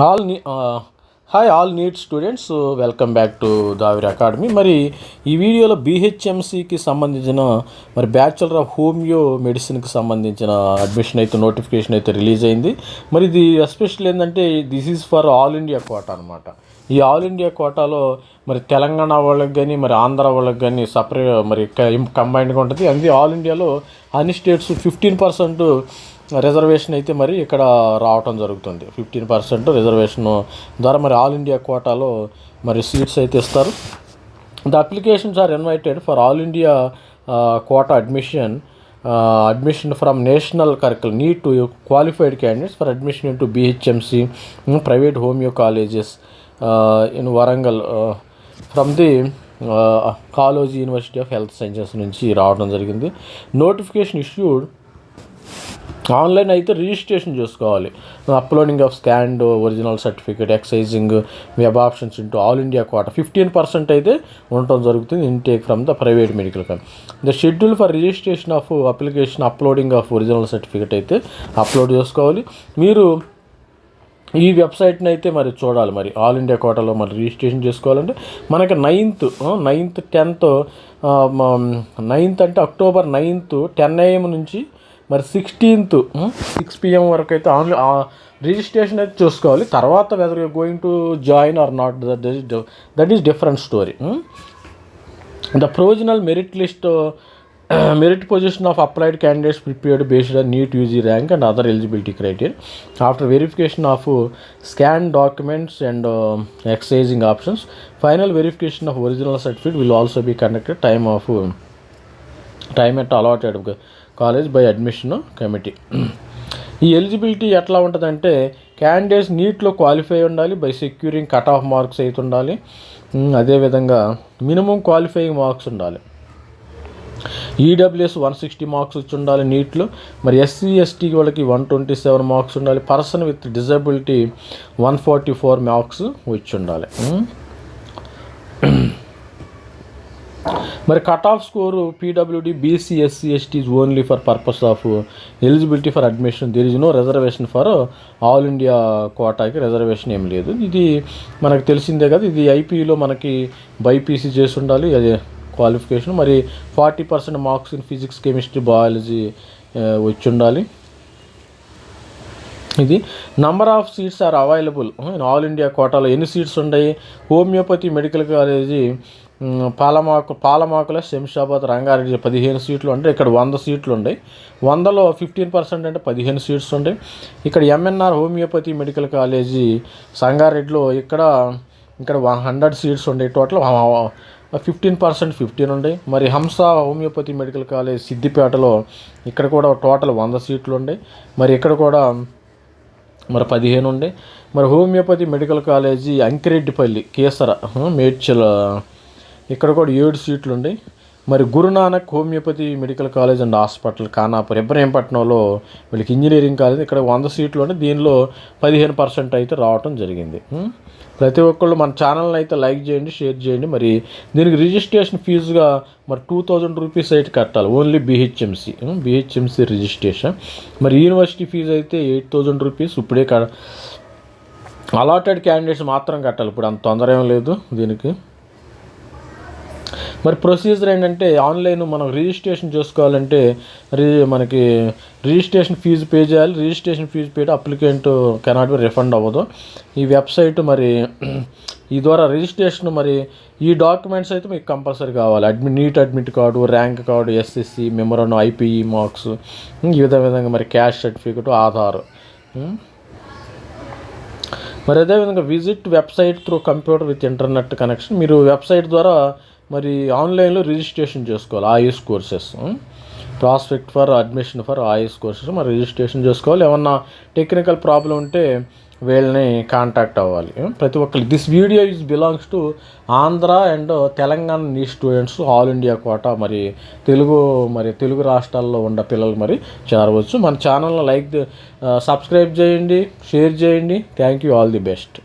All NEET hi all NEET students, welcome back to Davir academy. మరి ఈ వీడియోలో బీహెచ్ఎంసీకి సంబంధించిన మరి బ్యాచులర్ ఆఫ్ హోమియో మెడిసిన్కి సంబంధించిన అడ్మిషన్ అయితే నోటిఫికేషన్ అయితే రిలీజ్ అయింది. మరి ఇది ఎస్పెషల్ ఏంటంటే this is for all India quota అనమాట. ఈ ఆల్ ఇండియా కోటాలో మరి తెలంగాణ వాళ్ళకి కానీ మరి ఆంధ్ర వాళ్ళకి కానీ సపరేట్ మరి కంబైన్డ్గా ఉంటుంది. అది ఆల్ ఇండియాలో అన్ని స్టేట్స్ 15% రిజర్వేషన్ అయితే మరి ఇక్కడ రావటం జరుగుతుంది. 15% రిజర్వేషన్ ద్వారా మరి ఆల్ ఇండియా కోటాలో మరి సీట్స్ అయితే ఇస్తారు. The applications are invited for all India quota admission from national curriculum need to qualified candidates for admission into BHMC private homeo colleges in Warangal from the Kaloji university of health sciences నుంచి రావడం జరిగింది. Notification issued online అయితే registration చేసుకోవాలి. Uploading of scanned original certificate, exercising web options into all India quota 15% అయితే ఉండటం జరుగుతుంది. Intake from the private medical college. The schedule for registration of application, uploading of original certificate అయితే upload చేసుకోవాలి. మీరు ఈ వెబ్సైట్ని అయితే మరి చూడాలి. మరి ఆల్ ఇండియా కోటాలో మరి రిజిస్ట్రేషన్ చేసుకోవాలంటే మనకి 9th 10th 9th అంటే అక్టోబర్ 9th 10 AM నుంచి మరి 16th 6 PM వరకు అయితే రిజిస్ట్రేషన్ అయితే చూసుకోవాలి. తర్వాత whether you going to join or not, that is different story. The provisional merit position of applied candidates prepared based on NEET UG rank and other eligibility criteria after verification of scan documents and exercising options. Final verification of original certificate will also be conducted time at allotted college by admission committee. ఈ eligibility ఎట్లా ఉంటుందంటే candidates నీట్లో qualify ఉండాలి by securing cut off marks అయితే ఉండాలి. అదేవిధంగా minimum qualifying marks ఉండాలి. EWS 160 marks వచ్చి ఉండాలి నీట్లో. మరి SC ST వాళ్ళకి 127 మార్క్స్ ఉండాలి. పర్సన్ విత్ డిజబిలిటీ 144 మార్క్స్ వచ్చి ఉండాలి. మరి cut off score PWD BC SC ST is only for purpose of eligibility for admission. There is no reservation for all India కోటాకి reservation ఏం లేదు. ఇది మనకు తెలిసిందే కదా. ఇది IPలో మనకి బైపీసీ చేసి ఉండాలి, అదే క్వాలిఫికేషన్. మరి 40% marks in physics, chemistry, biology వచ్చి ఉండాలి. ఇది number of seats are available in all India కోటాలో ఎన్ని సీట్స్ ఉన్నాయి? Homoeopathy medical college Palamakula, Shamshabad, Rangareddy 15 సీట్లు ఉంటాయి. ఇక్కడ 100 సీట్లు ఉన్నాయి. 100లో 15% అంటే 15 సీట్స్ ఉంటాయి. ఇక్కడ MNR హోమియోపతి మెడికల్ కాలేజీ సంగారెడ్డిలో ఇక్కడ 100 సీట్స్ ఉంటాయి. టోటల్ 15% 15 ఉంటాయి. మరి హంస హోమియోపతి మెడికల్ కాలేజ్ సిద్దిపేటలో ఇక్కడ కూడా టోటల్ 100 సీట్లు ఉంటాయి. మరి ఇక్కడ కూడా మరి 15 ఉండే. మరి homeopathy medical college Ankireddipalli, Kesara, Medchal ఇక్కడ కూడా 7 సీట్లు ఉన్నాయి. మరి Guru Nanak homeopathy medical college and hospital Khanapur, ఇబ్రహీంపట్నంలో వీళ్ళకి ఇంజనీరింగ్ కాలేజ్ ఇక్కడ 100 సీట్లు ఉంటే దీనిలో 15% అయితే రావటం జరిగింది. ప్రతి ఒక్కళ్ళు మన ఛానల్ని అయితే లైక్ చేయండి, షేర్ చేయండి. మరి దీనికి రిజిస్ట్రేషన్ ఫీజుగా మరి 2000 రూపీస్ అయితే కట్టాలి. Only బీహెచ్ఎంసీ registration. మరి యూనివర్సిటీ ఫీజు అయితే 8000 రూపీస్. ఇప్పుడే అలాటెడ్ క్యాండిడేట్స్ మాత్రం కట్టాలి. ఇప్పుడు అంత తొందర ఏం లేదు దీనికి. మరి ప్రొసీజర్ ఏంటంటే ఆన్లైన్ మనం రిజిస్ట్రేషన్ చేసుకోవాలంటే మనకి రిజిస్ట్రేషన్ ఫీజు పే చేయాలి. Registration fee pay applicant cannot be refund అవ్వదు. ఈ వెబ్సైట్ మరి ఈ ద్వారా రిజిస్ట్రేషన్ మరి ఈ డాక్యుమెంట్స్ అయితే మీకు కంపల్సరీ కావాలి. Neat admit card, rank card, SSC memorandum, IPE marks, ఈ విధంగా మరి క్యాష్ సర్టిఫికేట్, ఆధార్. మరి అదేవిధంగా visit website through computer with internet connection. మీరు వెబ్సైట్ ద్వారా మరి ఆన్లైన్లో రిజిస్ట్రేషన్ చేసుకోవాలి. IS courses, prospect for admission for IS courses మరి రిజిస్ట్రేషన్ చేసుకోవాలి. ఏమన్నా టెక్నికల్ ప్రాబ్లం ఉంటే వీళ్ళని కాంటాక్ట్ అవ్వాలి. ప్రతి ఒక్కరు this video is belongs to Andhra and Telangana నీ స్టూడెంట్స్ ఆల్ ఇండియా కోటా. మరి తెలుగు రాష్ట్రాల్లో ఉన్న పిల్లలు మరి చేరవచ్చు. మన ఛానల్ని సబ్స్క్రైబ్ చేయండి, షేర్ చేయండి. Thank you, all the best.